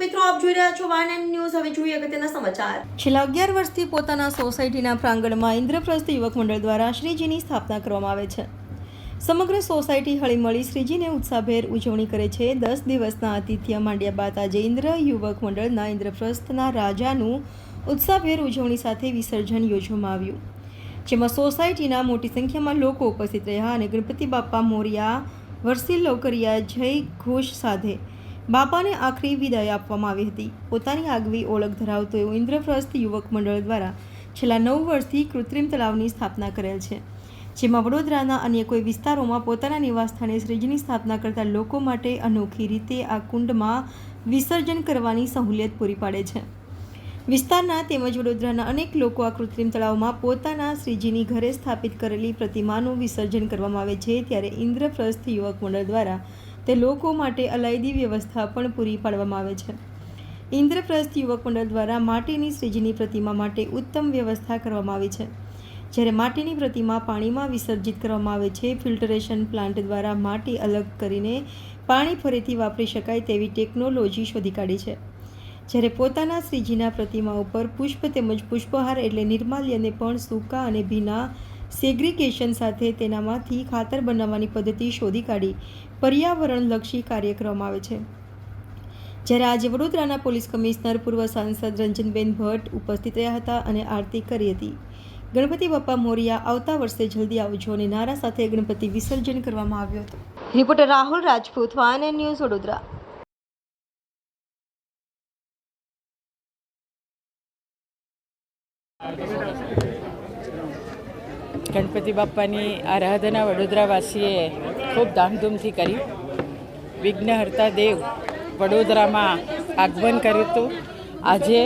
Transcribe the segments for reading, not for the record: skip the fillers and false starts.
મિત્રો, આપ જોઈ રહ્યા છો વાન એન્ડ ન્યૂઝ। હવે જોઈએ અગત્યના સમાચાર। છેલ્લા 11 વર્ષથી પોતાના સોસાયટીના પ્રાંગણમાં ઇન્દ્રપ્રસ્થ યુવક મંડળ દ્વારા શ્રીજીની સ્થાપના કરવામાં આવે છે। સમગ્ર સોસાયટી હળીમળી શ્રીજીને ઉત્સાહભેર ઉજવણી કરે છે। 10 દિવસના આતિથ્ય માંડ્યા બાદ આજે ઇન્દ્ર યુવક મંડળના ઇન્દ્રપ્રસ્થના રાજાનું ઉત્સાહભેર ઉજવણી સાથે વિસર્જન યોજવામાં આવ્યું, જેમાં સોસાયટીના મોટી સંખ્યામાં લોકો ઉપસ્થિત રહ્યા અને ગણપતિ બાપા મોરિયા વર્ષી લોકરિયા જય ઘોષ સાથે બાપાને આખરી વિદાય આપવામાં આવી હતી। પોતાની આગવી ઓળખ ધરાવતો એવું ઇન્દ્રપ્રસ્થ યુવક મંડળ દ્વારા છેલ્લા 9 વર્ષથી કૃત્રિમ તળાવની સ્થાપના કરેલ છે, જેમાં વડોદરાના અન્ય કોઈ વિસ્તારોમાં પોતાના નિવાસસ્થાને શ્રીજીની સ્થાપના કરતા લોકો માટે અનોખી રીતે આ કુંડમાં વિસર્જન કરવાની સહુલિયત પૂરી પાડે છે। વિસ્તારના તેમજ વડોદરાના અનેક લોકો આ કૃત્રિમ તળાવમાં પોતાના શ્રીજીની ઘરે સ્થાપિત કરેલી પ્રતિમાનું વિસર્જન કરવામાં આવે છે, ત્યારે ઇન્દ્રપ્રસ્થ યુવક મંડળ દ્વારા તે લોકો માટે અલાયદી વ્યવસ્થા પણ પૂરી પાડવામાં આવે છે। ઇન્દ્રપ્રસ્થ યુવક મંડળ દ્વારા માટીની શ્રીજીની પ્રતિમા માટે ઉત્તમ વ્યવસ્થા કરવામાં આવી છે, જ્યારે માટીની પ્રતિમા પાણીમાં વિસર્જિત કરવામાં આવે છે। ફિલ્ટરેશન પ્લાન્ટ દ્વારા માટી અલગ કરીને પાણી ફરીથી વાપરી શકાય તેવી ટેકનોલોજી શોધી કાઢી છે, જ્યારે પોતાના શ્રીજીના પ્રતિમા ઉપર પુષ્પ તેમજ પુષ્પહાર એટલે નિર્માલ્યને પણ સૂકા અને ભીના સેગ્રીગેશન સાથે તેનામાંથી ખાતર બનાવવાની પદ્ધતિ શોધી કાઢી પર્યાવરણલક્ષી કાર્ય કરવામાં આવે છે। જ્યારે આજે વડોદરાના પોલીસ કમિશનર પૂર્વ સાંસદ રંજનબેન ભટ્ટ ઉપસ્થિત રહ્યા હતા અને આરતી કરી હતી। ગણપતિ બાપા મોરિયા આવતા વર્ષે જલ્દી આવજો અને નારા સાથે ગણપતિ વિસર્જન કરવામાં આવ્યો હતો। Reporter Rahul Rajput, van and news, Vadodara. Ganpati બાપાની આરાધના વડોદરાવાસીએ ખૂબ ધામધૂમથી કરી। વિઘ્નહર્તા દેવ વડોદરામાં આગમન કર્યું હતું। આજે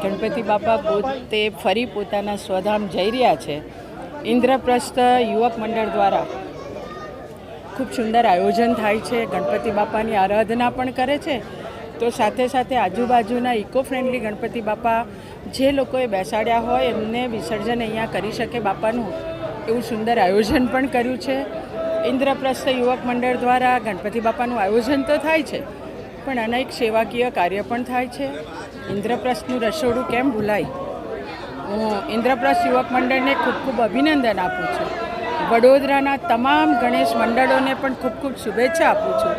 ગણપતિ બાપા પોતે ફરી પોતાના સ્વધામ જઈ રહ્યા છે। ઇન્દ્રપ્રસ્થ યુવક મંડળ દ્વારા ખૂબ સુંદર આયોજન થાય છે। ગણપતિ બાપાની આરાધના પણ કરે છે, તો સાથે સાથે આજુબાજુના ઇકો ફ્રેન્ડલી ગણપતિ બાપા જે લોકોએ બેસાડ્યા હોય એમને વિસર્જન અહીંયા કરી શકે બાપાનું, એવું સુંદર આયોજન પણ કર્યું છે। ઇન્દ્રપ્રસ્થ યુવક મંડળ દ્વારા ગણપતિ બાપાનું આયોજન તો થાય છે, પણ અનેક સેવાકીય કાર્ય પણ થાય છે। ઇન્દ્રપ્રસ્થનું રસોડું કેમ ભૂલાય। હું ઇન્દ્રપ્રસ્થ યુવક મંડળને ખૂબ ખૂબ અભિનંદન આપું છું। વડોદરાના તમામ ગણેશ મંડળોને પણ ખૂબ ખૂબ શુભેચ્છા આપું છું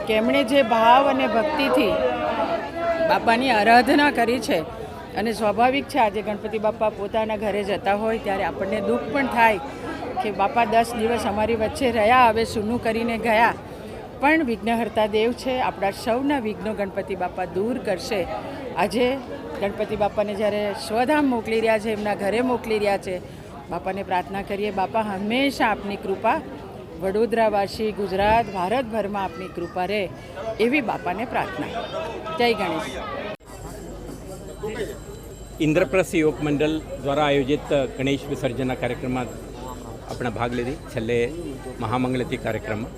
કે એમણે જે ભાવ અને ભક્તિથી બાપાની આરાધના કરી છે, અને સ્વાભાવિક છે આજે ગણપતિ બાપા પોતાના ઘરે જતા હોય ત્યારે આપણને દુઃખ પણ થાય કે બાપા 10 દિવસ અમારી વચ્ચે રહ્યા, હવે સૂનું કરીને ગયા, પણ વિઘ્નહર્તા દેવ છે, આપણા સૌના વિઘ્નો ગણપતિ બાપા દૂર કરશે। આજે ગણપતિ બાપાને જ્યારે સ્વધામ મોકલી રહ્યા છે, એમના ઘરે મોકલી રહ્યા છે, બાપાને પ્રાર્થના કરીએ બાપા હંમેશા આપની કૃપા વડોદરાવાસી, ગુજરાત, ભારતભરમાં આપની કૃપા રહે, એવી બાપાને પ્રાર્થના। જય ગણેશ। ઇન્દ્રપ્રસ્થ યુવક મંડળ દ્વારા આયોજિત ગણેશ વિસર્જનના કાર્યક્રમમાં આપણે ભાગ લીધી। છેલ્લે મહામંગલતી કાર્યક્રમમાં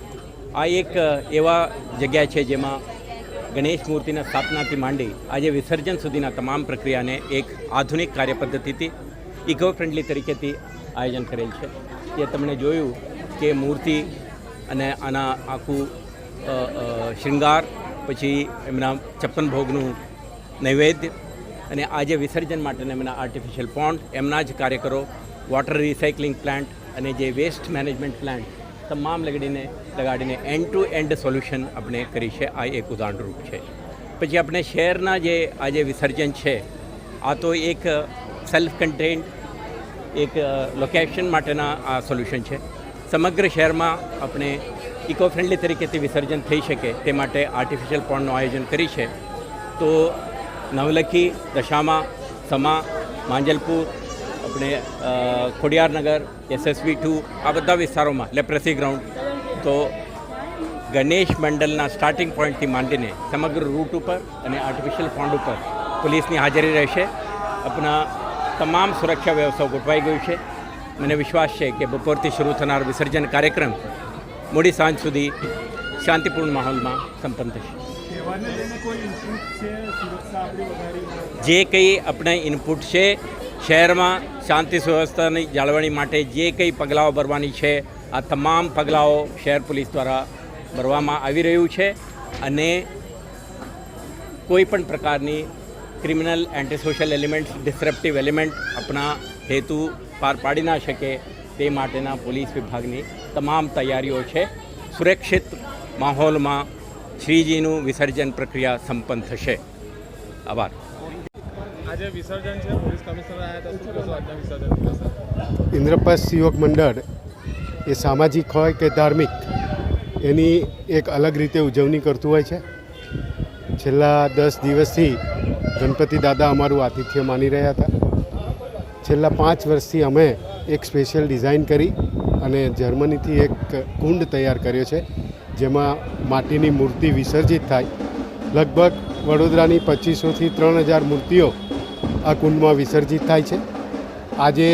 આ એક એવા જગ્યા છે જેમાં ગણેશ મૂર્તિના સ્થાપનાથી માંડી આજે વિસર્જન સુધીના તમામ પ્રક્રિયાને એક આધુનિક કાર્ય પદ્ધતિથી ઇકો ફ્રેન્ડલી તરીકેથી આયોજન કરેલ છે। જે તમને જોયું કે મૂર્તિ અને આના આખું શૃંગાર, પછી એમના 56 ભોગનું નૈવેદ્ય, અને આજે વિસર્જન માટેના એમના આર્ટિફિશિયલ પોન્ડ, એમના જ કાર્યકરો, વોટર રિસાયકલિંગ પ્લાન્ટ અને જે વેસ્ટ મેનેજમેન્ટ પ્લાન્ટ તમામ લગાડીને એન્ડ ટુ એન્ડ સોલ્યુશન આપણે કરી છે। આ એક ઉદાહરણરૂપ છે। પછી આપણે શહેરના જે આજે વિસર્જન છે, આ તો એક સેલ્ફ કન્ટેન્ડ એક લોકેશન માટેના આ સોલ્યુશન છે। સમગ્ર શહેરમાં આપણે ઇકો ફ્રેન્ડલી તરીકેથી વિસર્જન થઈ શકે તે માટે આર્ટિફિશિયલ પોન્ડનું આયોજન કરી છે। તો નવલખી, દશામા, સમા, માંજલપુર, આપણે ખોડિયારનગર, SSV2 આ બધા વિસ્તારોમાં લેપ્રેસી ગ્રાઉન્ડ, તો ગણેશ મંડળના સ્ટાર્ટિંગ પોઈન્ટથી માંડીને સમગ્ર રૂટ ઉપર અને આર્ટિફિશિયલ પોન્ડ ઉપર પોલીસની હાજરી રહેશે। આપણા તમામ સુરક્ષા વ્યવસ્થાઓ ગોઠવાઈ ગયું છે। મને વિશ્વાસ છે કે બપોરથી શરૂ થનાર વિસર્જન કાર્યક્રમ મોડી સાંજ સુધી શાંતિપૂર્ણ માહોલમાં સંપન્ન થશે। જે કંઈ આપણે ઇનપુટ છે, શહેરમાં શાંતિ સુવ્યવસ્થાની જાળવણી માટે જે કંઈ પગલાઓ ભરવાની છે, આ તમામ પગલાઓ શહેર પોલીસ દ્વારા ભરવામાં આવી રહ્યું છે, અને कोई पण प्रकारनी criminal anti social elements disruptive element अपना हेतु पार पाड़ी ना शके ते माटेना पोलीस विभागनी तमाम तैयारीओ छे। सुरक्षित माहोलमां श्रीजीनुं विसर्जन प्रक्रिया संपन्न थशे। आभार। આજે વિસર્જન છે, પોલીસ કમિશનર આવ્યા હતા, શું કહેશો આજના વિસર્જન દિવસે? ઇન્દ્રપ્રસ્થ યુવક મંડળ એ સામાજિક હોય કે ધાર્મિક એની એક અલગ રીતે ઉજવણી કરતું હોય છે. છેલ્લા 10 દિવસથી ગણપતિ દાદા અમારું આતિથ્ય માની રહ્યા હતા. છેલ્લા 5 વર્ષથી અમે એક સ્પેશિયલ ડિઝાઇન કરી અને જર્મનીથી એક કુંડ તૈયાર કર્યો છે, જેમાં માટીની મૂર્તિ વિસર્જિત થાય. લગભગ વડોદરાની 2500થી 3000 મૂર્તિઓ આ કુંડમાં વિસર્જિત થાય છે. આજે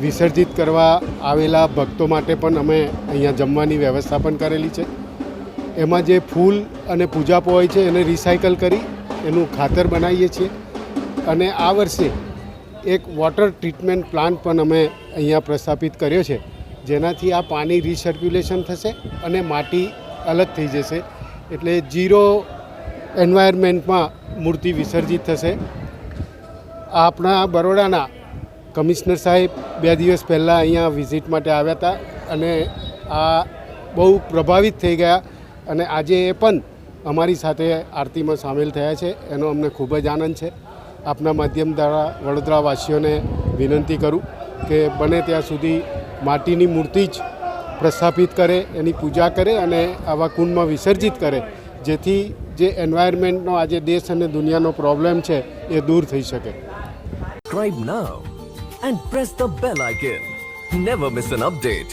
વિસર્જિત કરવા આવેલા ભક્તો માટે પણ અમે અહીંયા જમવાની વ્યવસ્થા પણ કરેલી છે. એમાં જે ફૂલ અને પૂજાપો હોય છે એને રિસાયકલ કરી એનું ખાતર બનાવીએ છીએ. અને આ વર્ષે એક વોટર ટ્રીટમેન્ટ પ્લાન્ટ પણ અમે અહીંયા પ્રસ્થાપિત કર્યો છે, જેનાથી આ પાણી રિસર્ક્યુલેશન થશે અને માટી અલગ થઈ જશે, એટલે ઝીરો એન્વાયરમેન્ટમાં મૂર્તિ વિસર્જિત થશે. આપણા બરોડાના કમિશનર સાહેબ 2 દિવસ પહેલાં અહીંયા વિઝિટ માટે આવ્યા હતા અને આ બહુ પ્રભાવિત થઈ ગયા અને આજે એ પણ અમારી સાથે આરતીમાં સામેલ થયા છે. એનો અમને ખૂબ જ આનંદ છે. આપના માધ્યમ દ્વારા વડોદરાવાસીઓને વિનંતી કરું કે બને ત્યાં સુધી માટીની મૂર્તિ જ પ્રસ્થાપિત કરે, એની પૂજા કરે અને આવા કુંડમાં વિસર્જિત કરે, જેથી જે એન્વાયરમેન્ટનો આજે દેશ અને દુનિયાનો પ્રોબ્લેમ છે એ દૂર થઈ શકે. Subscribe now and press the bell icon. Never miss an update.